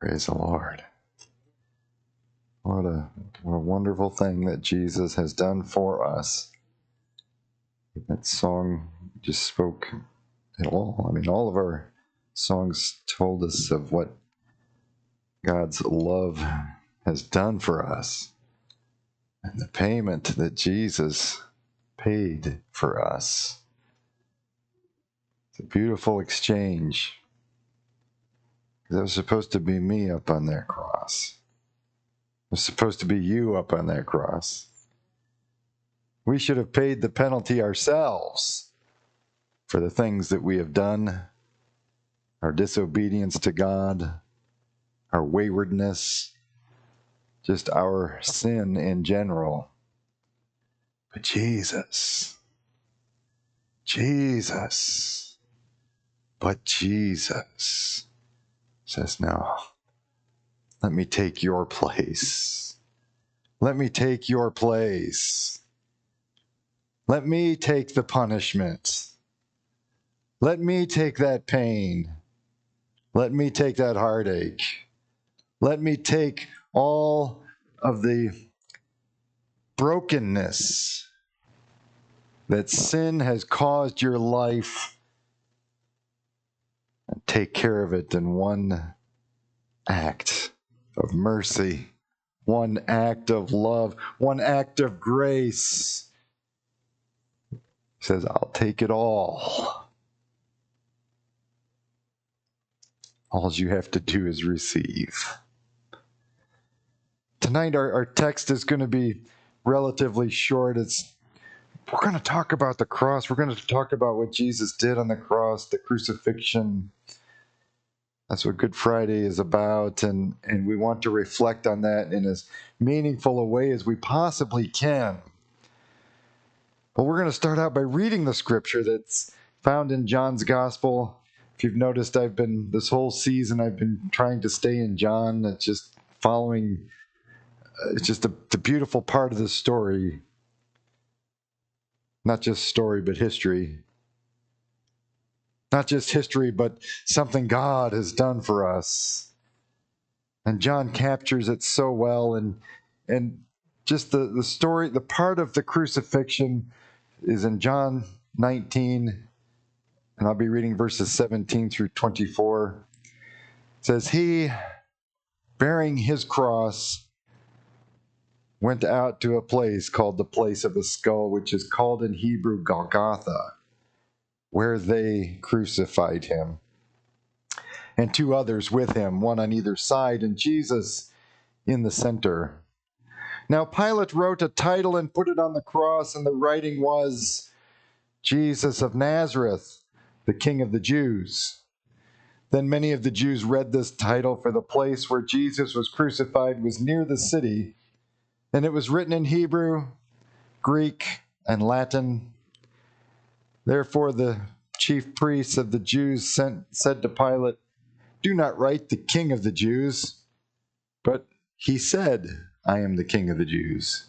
Praise the Lord. What a wonderful thing that Jesus has done for us. That song just spoke it all. I mean, all of our songs told us of what God's love has done for us and the payment that Jesus paid for us. It's a beautiful exchange. That was supposed to be me up on that cross. It was supposed to be you up on that cross. We should have paid the penalty ourselves for the things that we have done, our disobedience to God, our waywardness, just our sin in general. But Jesus says, no, let me take your place. Let me take your place. Let me take the punishment. Let me take that pain. Let me take that heartache. Let me take all of the brokenness that sin has caused your life and take care of it in one act of mercy, one act of love, one act of grace. He says, I'll take it all. All you have to do is receive. Tonight, our text is going to be relatively short. We're going to talk about the cross. We're going to talk about what Jesus did on the cross, the crucifixion. That's what Good Friday is about, and we want to reflect on that in as meaningful a way as we possibly can. But we're going to start out by reading the scripture that's found in John's Gospel. If you've noticed, this whole season, I've been trying to stay in John. It's just following, it's just the beautiful part of the story. Not just story, but history. Not just history, but something God has done for us. And John captures it so well. And just the story, the part of the crucifixion is in John 19, and I'll be reading verses 17 through 24. It says, he, bearing his cross, went out to a place called the place of the skull, which is called in Hebrew Golgotha, where they crucified him, and two others with him, one on either side, and Jesus in the center. Now Pilate wrote a title and put it on the cross, and the writing was, Jesus of Nazareth, the King of the Jews. Then many of the Jews read this title, for the place where Jesus was crucified was near the city, and it was written in Hebrew, Greek, and Latin. Therefore the chief priests of the Jews said to Pilate, do not write the King of the Jews, but he said, I am the King of the Jews.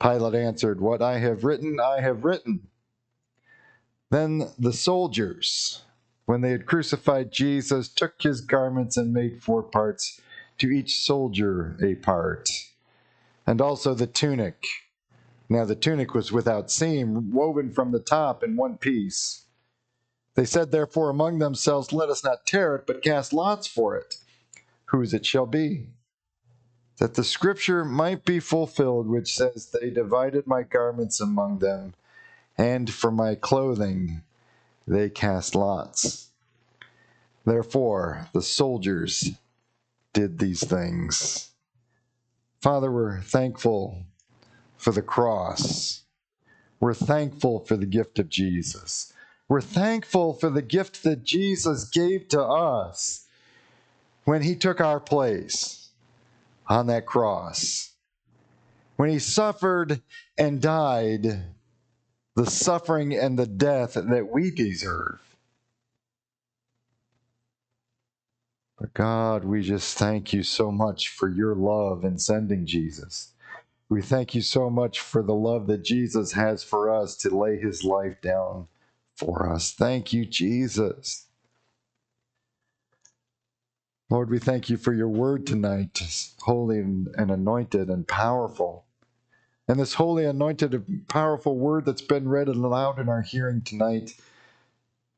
Pilate answered, what I have written, I have written. Then the soldiers, when they had crucified Jesus, took his garments and made 4 parts, to each soldier a part, and also the tunic. Now the tunic was without seam, woven from the top in one piece. They said therefore among themselves, let us not tear it, but cast lots for it, whose it shall be, that the scripture might be fulfilled, which says, they divided my garments among them, and for my clothing they cast lots. Therefore the soldiers did these things. Father, we're thankful for the cross. We're thankful for the gift of Jesus. We're thankful for the gift that Jesus gave to us when he took our place on that cross. When he suffered and died the suffering and the death that we deserve. But God, we just thank you so much for your love in sending Jesus. We thank you so much for the love that Jesus has for us to lay his life down for us. Thank you, Jesus. Lord, we thank you for your word tonight, holy and anointed and powerful. And this holy, anointed, and powerful word that's been read aloud in our hearing tonight,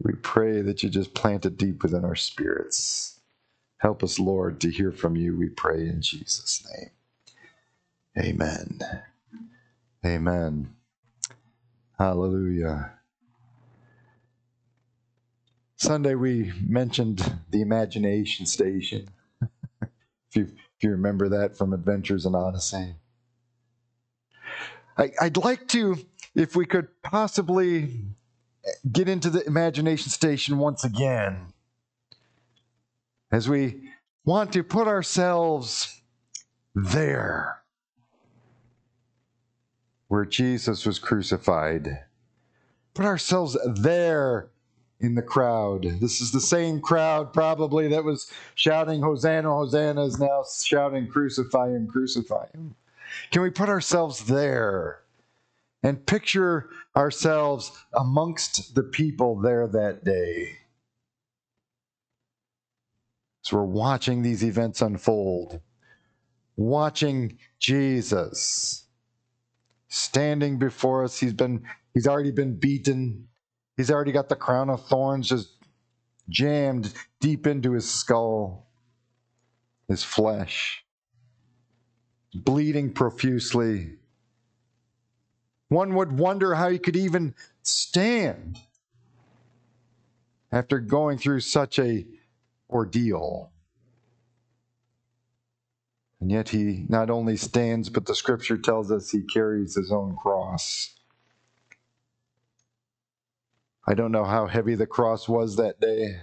we pray that you just plant it deep within our spirits. Help us, Lord, to hear from you, we pray in Jesus' name. Amen. Amen. Hallelujah. Sunday we mentioned the imagination station. If you remember that from Adventures in Odyssey. I'd like to, if we could possibly get into the imagination station once again, as we want to put ourselves there where Jesus was crucified. Put ourselves there in the crowd. This is the same crowd probably that was shouting, Hosanna, Hosanna, is now shouting, crucify him, crucify him. Can we put ourselves there and picture ourselves amongst the people there that day? So we're watching these events unfold, watching Jesus standing before us. He's already been beaten. He's already got the crown of thorns just jammed deep into his skull, his flesh, bleeding profusely. One would wonder how he could even stand after going through such a ordeal. And yet he not only stands, but the scripture tells us he carries his own cross. I don't know how heavy the cross was that day.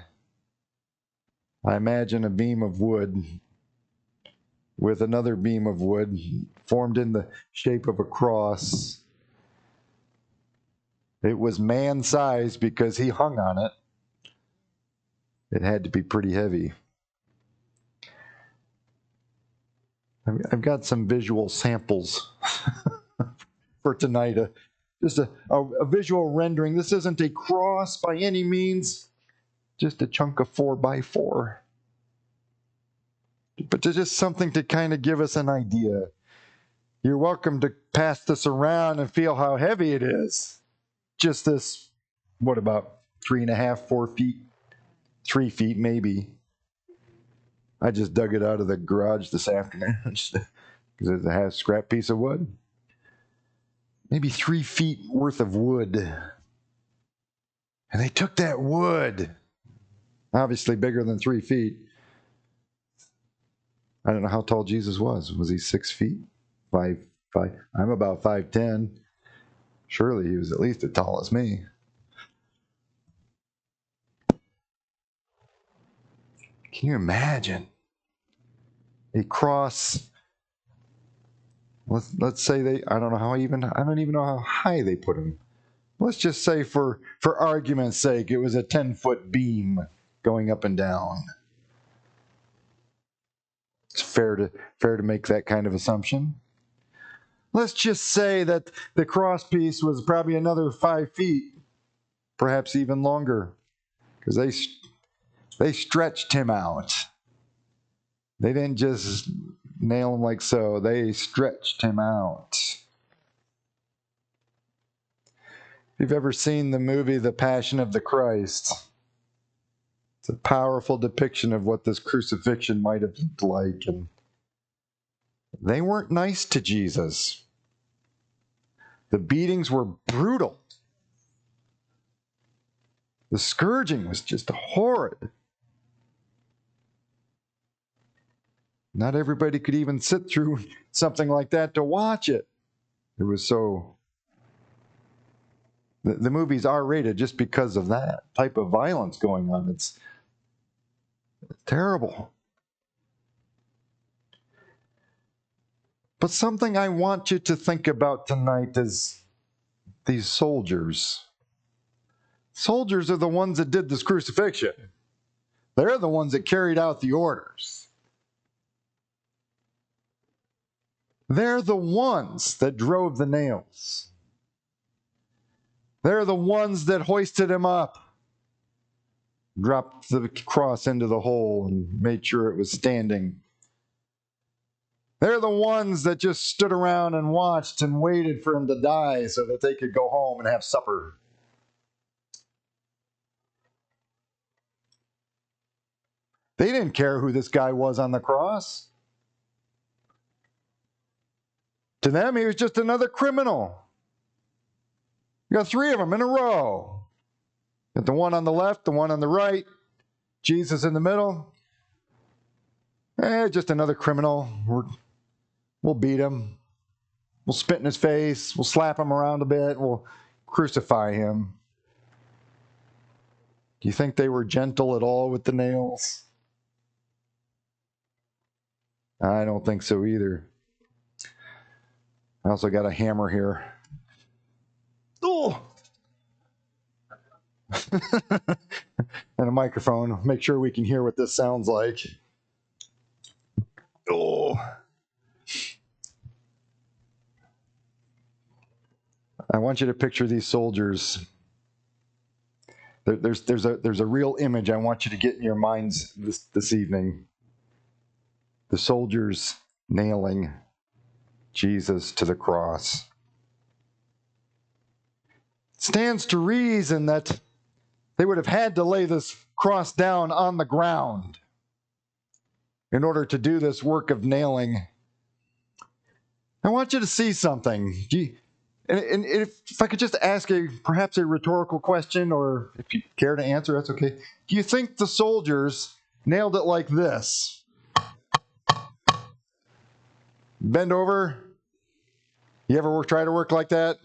I imagine a beam of wood with another beam of wood formed in the shape of a cross. It was man-sized because he hung on it. It had to be pretty heavy. I've got some visual samples for tonight. Just a visual rendering. This isn't a cross by any means, just a chunk of 4x4. But just something to kind of give us an idea. You're welcome to pass this around and feel how heavy it is. Just this, what, about 3.5, 4 feet? 3 feet, maybe. I just dug it out of the garage this afternoon because it has a scrap piece of wood. Maybe 3 feet worth of wood. And they took that wood, obviously bigger than 3 feet. I don't know how tall Jesus was. Was he 6 feet? 5? I'm about 5'10". Surely he was at least as tall as me. Can you imagine a cross? Let's say I don't even know how high they put him. Let's just say for argument's sake, it was a 10-foot beam going up and down. It's fair to make that kind of assumption. Let's just say that the cross piece was probably another 5 feet, perhaps even longer, because they stretched him out. They didn't just nail him like so. They stretched him out. If you've ever seen the movie The Passion of the Christ, it's a powerful depiction of what this crucifixion might have looked like. And they weren't nice to Jesus. The beatings were brutal. The scourging was just horrid. Not everybody could even sit through something like that to watch it. It was so... The movie's R-rated just because of that type of violence going on. It's terrible. But something I want you to think about tonight is these soldiers. Soldiers are the ones that did this crucifixion. They're the ones that carried out the orders. They're the ones that drove the nails. They're the ones that hoisted him up. dropped the cross into the hole and made sure it was standing. They're the ones that just stood around and watched and waited for him to die so that they could go home and have supper. They didn't care who this guy was on the cross. To them, he was just another criminal. You got 3 of them in a row. You got the one on the left, the one on the right, Jesus in the middle. Just another criminal. We'll beat him. We'll spit in his face. We'll slap him around a bit. We'll crucify him. Do you think they were gentle at all with the nails? I don't think so either. I also got a hammer here. Oh! And a microphone. Make sure we can hear what this sounds like. Oh! I want you to picture these soldiers. There's a real image I want you to get in your minds this evening. The soldiers nailing Jesus to the cross. It stands to reason that they would have had to lay this cross down on the ground in order to do this work of nailing. I want you to see something. And if I could just ask perhaps a rhetorical question, or if you care to answer, that's okay. Do you think the soldiers nailed it like this? Bend over. You ever try to work like that?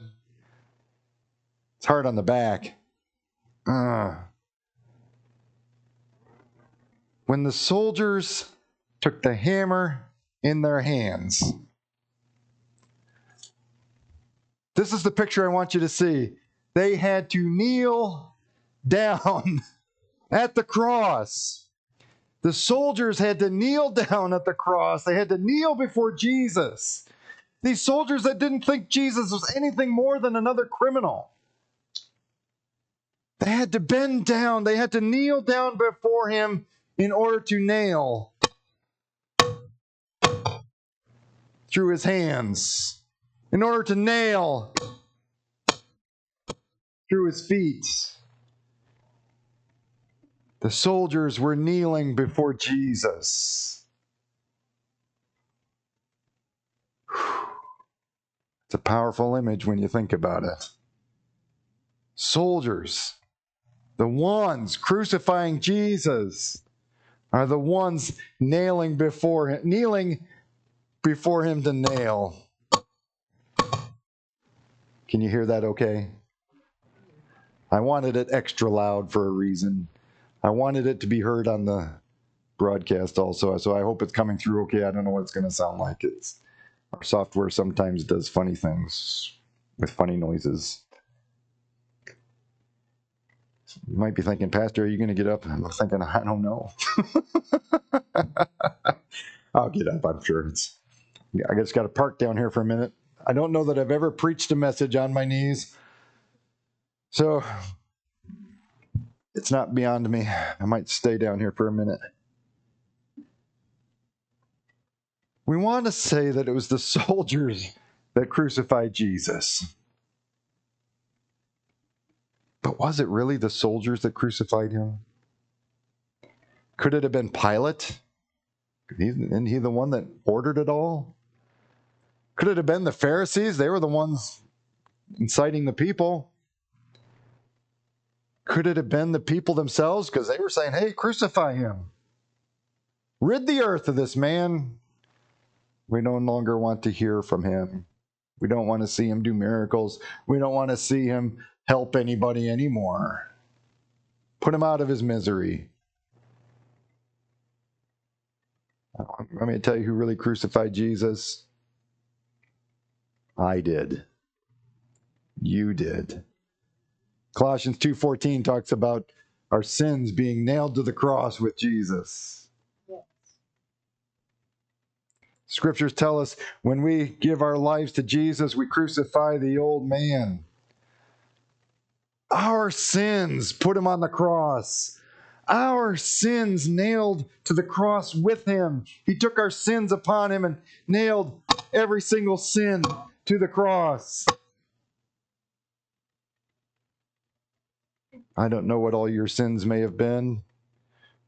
It's hard on the back. When the soldiers took the hammer in their hands, this is the picture I want you to see. They had to kneel down at the cross. The soldiers had to kneel down at the cross. They had to kneel before Jesus. These soldiers that didn't think Jesus was anything more than another criminal. They had to bend down. They had to kneel down before him in order to nail through his hands, in order to nail through his feet. The soldiers were kneeling before Jesus. It's a powerful image when you think about it. Soldiers, the ones crucifying Jesus, are the ones kneeling before him to nail. Can you hear that okay? I wanted it extra loud for a reason. I wanted it to be heard on the broadcast also, so I hope it's coming through okay. I don't know what it's going to sound like. Our software sometimes does funny things with funny noises. You might be thinking, Pastor, are you going to get up? I'm thinking, I don't know. I'll get up, I'm sure. I just got to park down here for a minute. I don't know that I've ever preached a message on my knees. So it's not beyond me. I might stay down here for a minute. We want to say that it was the soldiers that crucified Jesus. But was it really the soldiers that crucified him? Could it have been Pilate? Isn't he the one that ordered it all? Could it have been the Pharisees? They were the ones inciting the people. Could it have been the people themselves? Because they were saying, hey, crucify him. Rid the earth of this man. We no longer want to hear from him. We don't want to see him do miracles. We don't want to see him help anybody anymore. Put him out of his misery. I'm going to tell you who really crucified Jesus. I did. You did. Colossians 2:14 talks about our sins being nailed to the cross with Jesus. Yes. Scriptures tell us when we give our lives to Jesus, we crucify the old man. Our sins, put him on the cross. our sins nailed to the cross with him. He took our sins upon him and nailed every single sin to the cross. I don't know what all your sins may have been.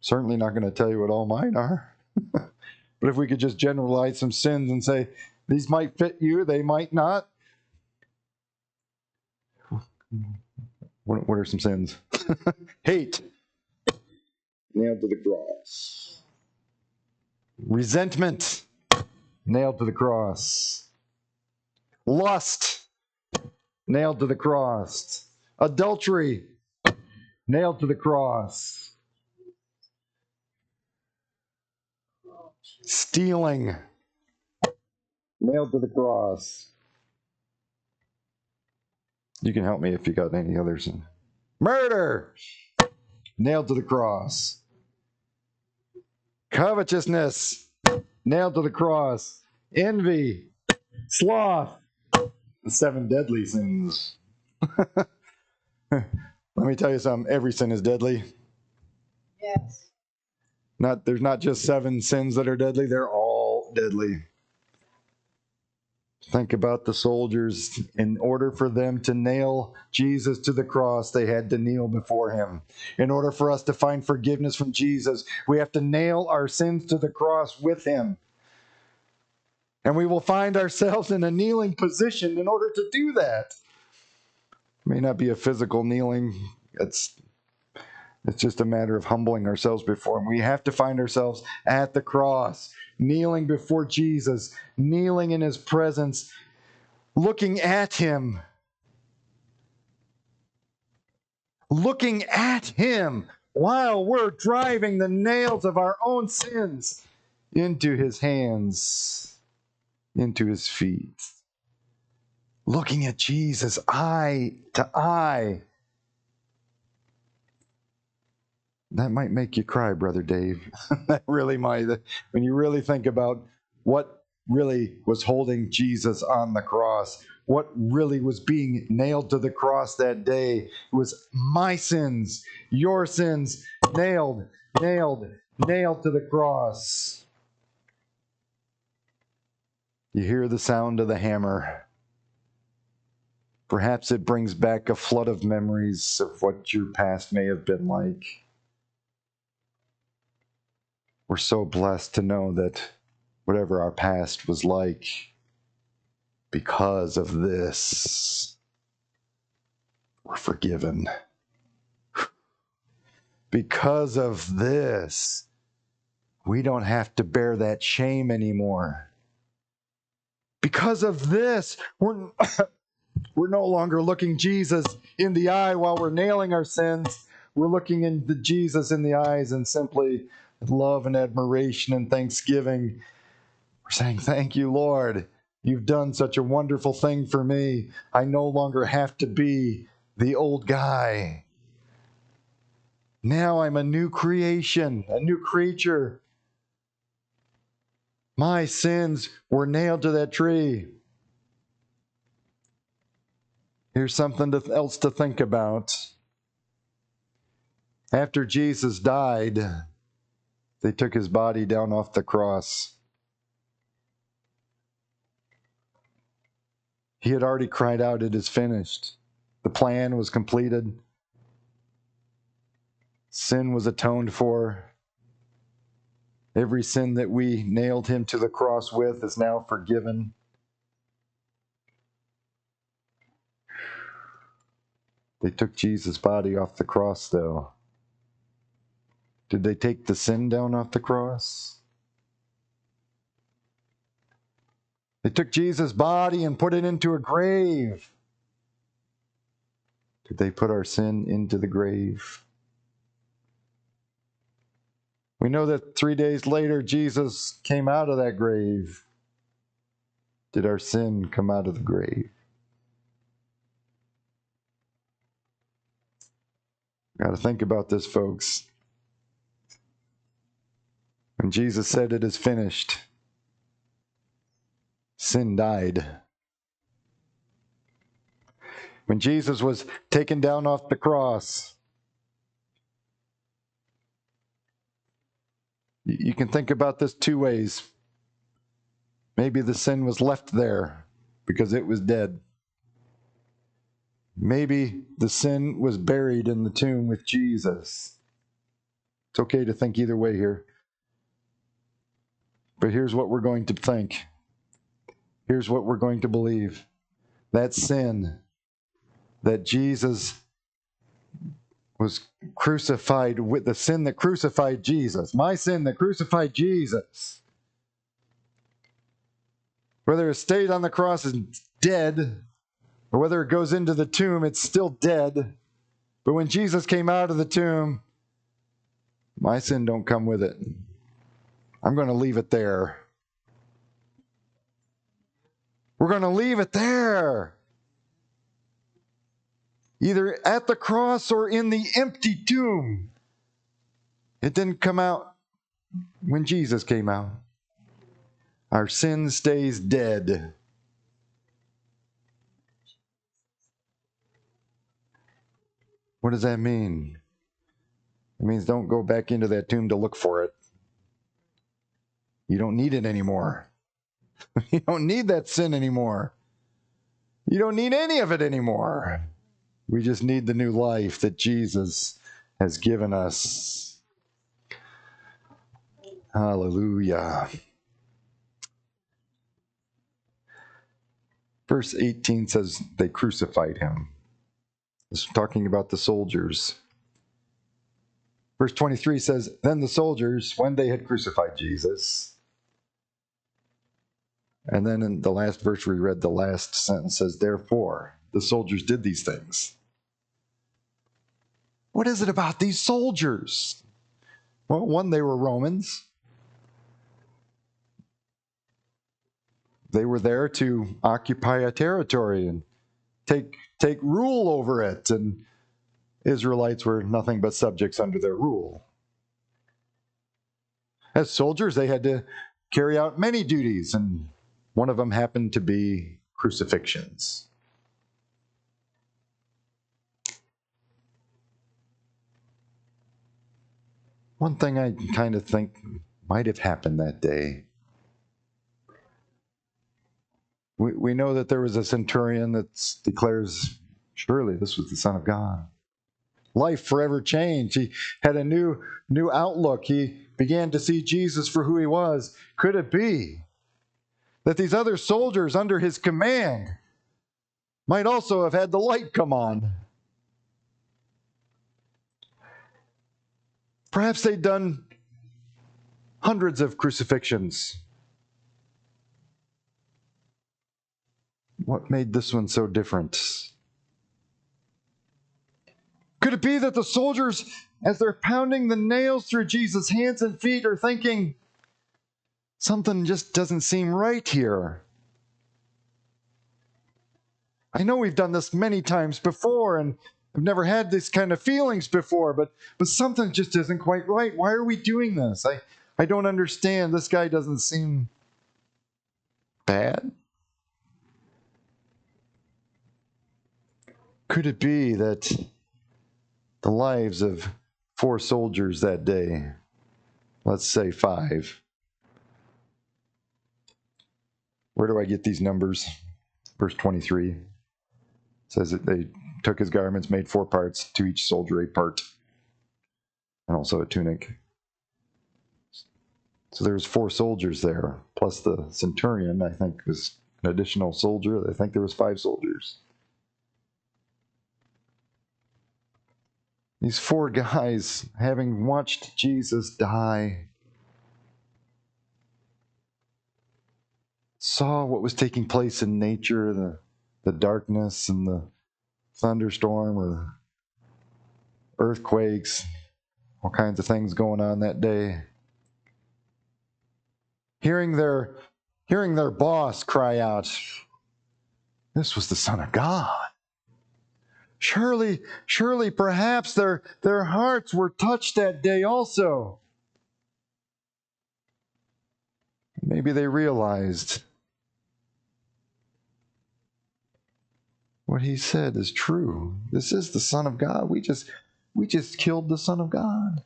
Certainly not going to tell you what all mine are. But if we could just generalize some sins and say, these might fit you, they might not. What are some sins? Hate, nailed to the cross. Resentment, nailed to the cross. Lust, nailed to the cross. Adultery, nailed to the cross. Stealing, nailed to the cross. You can help me if you got any others. Murder, nailed to the cross. Covetousness, nailed to the cross. Envy, sloth, the 7 deadly sins. Let me tell you something. Every sin is deadly. Yes. There's not just 7 sins that are deadly. They're all deadly. Think about the soldiers. In order for them to nail Jesus to the cross, they had to kneel before him. In order for us to find forgiveness from Jesus, we have to nail our sins to the cross with him. And we will find ourselves in a kneeling position in order to do that. It may not be a physical kneeling. It's just a matter of humbling ourselves before him. We have to find ourselves at the cross, kneeling before Jesus, kneeling in his presence, looking at him. Looking at him while we're driving the nails of our own sins into his hands, into his feet. Looking at Jesus eye to eye. That might make you cry, Brother Dave. That really might. When you really think about what really was holding Jesus on the cross, what really was being nailed to the cross that day, it was my sins, your sins, nailed to the cross. You hear the sound of the hammer. Perhaps it brings back a flood of memories of what your past may have been like. We're so blessed to know that whatever our past was like, because of this, we're forgiven. Because of this, we don't have to bear that shame anymore. Because of this, we're no longer looking Jesus in the eye while we're nailing our sins. We're looking into Jesus in the eyes and simply with love and admiration and thanksgiving, we're saying, thank you, Lord. You've done such a wonderful thing for me. I no longer have to be the old guy. Now I'm a new creation, a new creature. My sins were nailed to that tree. Here's something else to think about. After Jesus died, they took his body down off the cross. He had already cried out, "It is finished." The plan was completed. Sin was atoned for. Every sin that we nailed him to the cross with is now forgiven. They took Jesus' body off the cross, though. Did they take the sin down off the cross? They took Jesus' body and put it into a grave. Did they put our sin into the grave? We know that 3 days later, Jesus came out of that grave. Did our sin come out of the grave? Got to think about this, folks. When Jesus said, "It is finished," sin died. When Jesus was taken down off the cross, You can think about this two ways. Maybe the sin was left there because it was dead. Maybe the sin was buried in the tomb with Jesus. It's okay to think either way here. But here's what we're going to think. Here's what we're going to believe. That sin that Jesus was crucified with, the sin that crucified Jesus, my sin that crucified Jesus, whether it stayed on the cross and dead, or whether it goes into the tomb, it's still dead. But when Jesus came out of the tomb, my sin don't come with it. I'm going to leave it there. We're going to leave it there. Either at the cross or in the empty tomb. It didn't come out when Jesus came out. Our sin stays dead. What does that mean? It means don't go back into that tomb to look for it. You don't need it anymore. You don't need that sin anymore. You don't need any of it anymore. We just need the new life that Jesus has given us. Hallelujah. Verse 18 says they crucified him. It's talking about the soldiers. Verse 23 says, then the soldiers, when they had crucified Jesus, and then in the last verse we read, the last sentence says, therefore, the soldiers did these things. What is it about these soldiers? Well, one, they were Romans. They were there to occupy a territory and take rule over it, and Israelites were nothing but subjects under their rule. As soldiers, they had to carry out many duties, and one of them happened to be crucifixions. One thing I kind of think might have happened that day. We know that there was a centurion that declares, surely this was the Son of God. Life forever changed. He had a new outlook. He began to see Jesus for who he was. Could it be that these other soldiers under his command might also have had the light come on? Perhaps they'd done hundreds of crucifixions. What made this one so different? Could it be that the soldiers, as they're pounding the nails through Jesus' hands and feet, are thinking, something just doesn't seem right here? I know we've done this many times before, and I've never had these kind of feelings before, but something just isn't quite right. Why are we doing this? I don't understand. This guy doesn't seem bad. Could it be that the lives of 4 soldiers that day, let's say 5. Where do I get these numbers? Verse 23 says that they took his garments, made 4 parts, to each soldier a part, and also a tunic. So there's 4 soldiers there, plus the centurion, I think, was an additional soldier. I think there was 5 soldiers. These 4 guys, having watched Jesus die, saw what was taking place in nature, the darkness and the thunderstorm or earthquakes, all kinds of things going on that day. Hearing their boss cry out, this was the Son of God. Surely, perhaps their hearts were touched that day also. Maybe they realized what he said is true. This is the Son of God. We just killed the Son of God.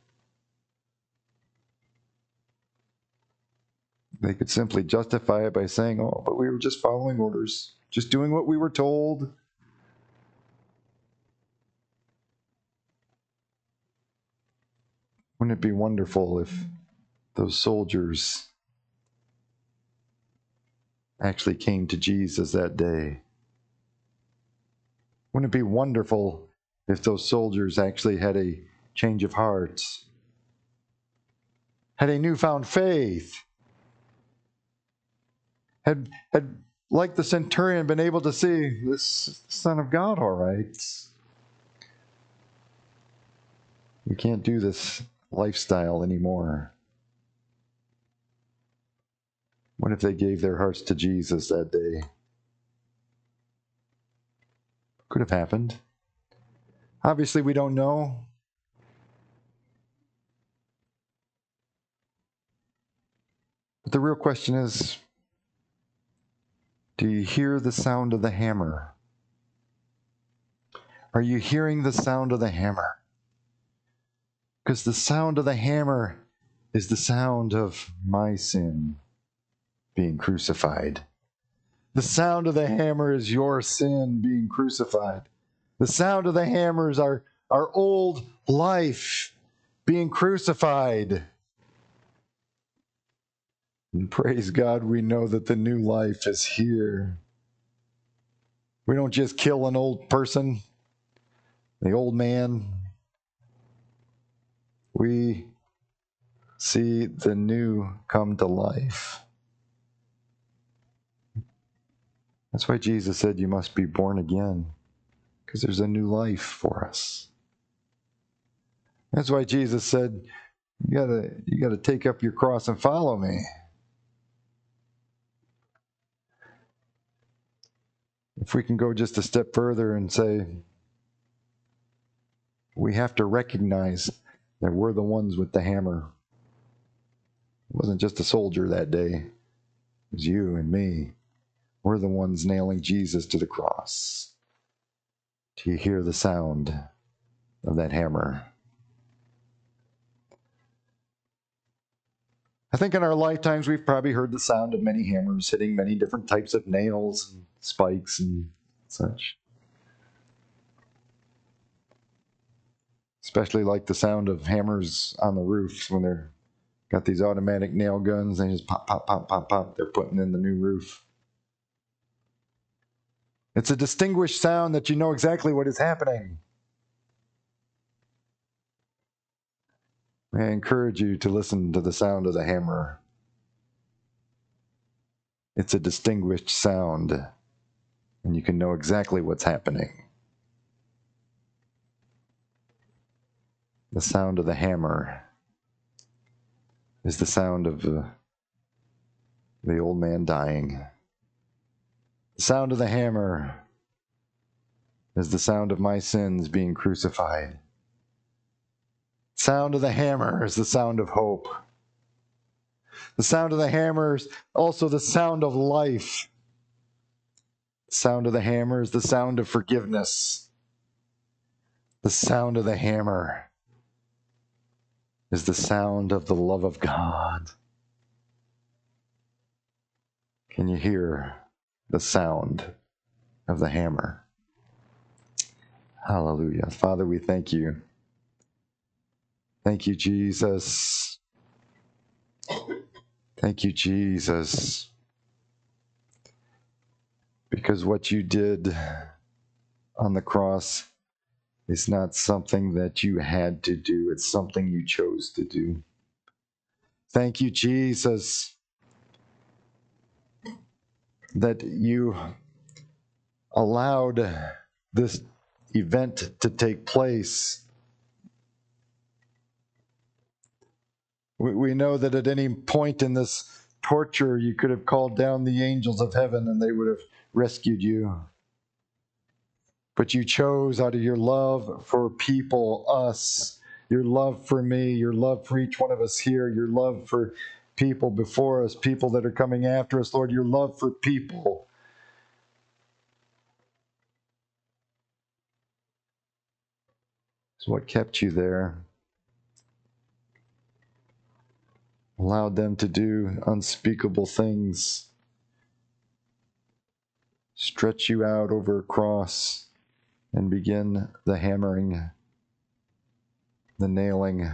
They could simply justify it by saying, oh, but we were just following orders, just doing what we were told. Wouldn't it be wonderful if those soldiers actually came to Jesus that day? Wouldn't it be wonderful if those soldiers actually had a change of hearts, had a newfound faith, had like the centurion been able to see this Son of God, all right. We can't do this lifestyle anymore. What if they gave their hearts to Jesus that day? Could have happened. Obviously, we don't know. But the real question is, do you hear the sound of the hammer? Are you hearing the sound of the hammer? Because the sound of the hammer is the sound of my sin being crucified. The sound of the hammer is your sin being crucified. The sound of the hammer is our old life being crucified. And praise God, we know that the new life is here. We don't just kill an old person, the old man. We see the new come to life. That's why Jesus said you must be born again, because there's a new life for us. That's why Jesus said, you gotta take up your cross and follow me. If we can go just a step further and say, we have to recognize that we're the ones with the hammer. It wasn't just a soldier that day. It was you and me. We're the ones nailing Jesus to the cross. Do you hear the sound of that hammer? I think in our lifetimes we've probably heard the sound of many hammers hitting many different types of nails and spikes and such. Especially like the sound of hammers on the roofs when they're got these automatic nail guns. They just pop, pop, pop, pop, pop. They're putting in the new roof. It's a distinguished sound that you know exactly what is happening. I encourage you to listen to the sound of the hammer. It's a distinguished sound, and you can know exactly what's happening. The sound of the hammer is the sound of the old man dying. The sound of the hammer is the sound of my sins being crucified. The sound of the hammer is the sound of hope. The sound of the hammer is also the sound of life. The sound of the hammer is the sound of forgiveness. The sound of the hammer is the sound of the love of God. Can you hear the sound of the hammer? Hallelujah. Father, we thank you. Thank you, Jesus. Thank you, Jesus. Because what you did on the cross is not something that you had to do, it's something you chose to do. Thank you, Jesus, that you allowed this event to take place. We know that at any point in this torture, you could have called down the angels of heaven and they would have rescued you. But you chose out of your love for people, us, your love for me, your love for each one of us here, your love for people before us, people that are coming after us, Lord, your love for people. Is what kept you there. allowed them to do unspeakable things, stretch you out over a cross and begin the hammering, the nailing.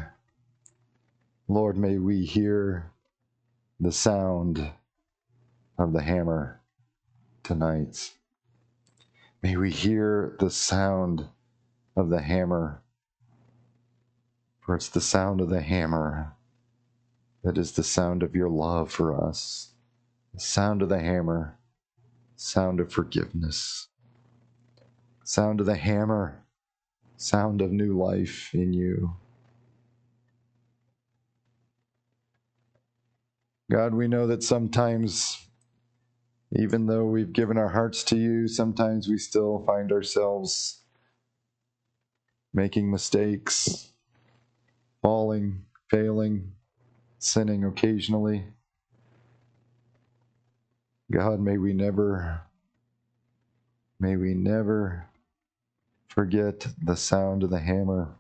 Lord, may we hear the sound of the hammer tonight. May we hear the sound of the hammer, for it's the sound of the hammer that is the sound of your love for us. The sound of the hammer, sound of forgiveness. Sound of the hammer, sound of new life in you. God, we know that sometimes, even though we've given our hearts to you, sometimes we still find ourselves making mistakes, falling, failing, sinning occasionally. God, may we never forget the sound of the hammer.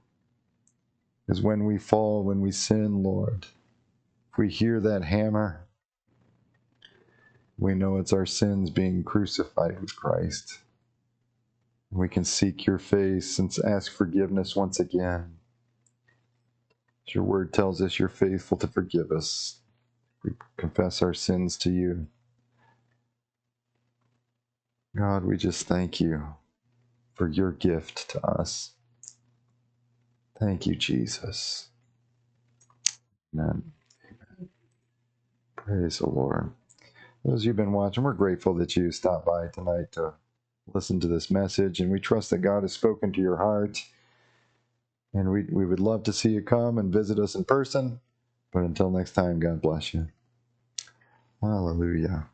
Because when we fall, when we sin, Lord, if we hear that hammer, we know it's our sins being crucified with Christ. We can seek your face and ask forgiveness once again. As your word tells us you're faithful to forgive us. We confess our sins to you. God, we just thank you for your gift to us. Thank you, Jesus. Amen. Amen. Praise the Lord. Those of you who've been watching, we're grateful that you stopped by tonight to listen to this message, and we trust that God has spoken to your heart. And we would love to see you come and visit us in person. But until next time, God bless you. Hallelujah.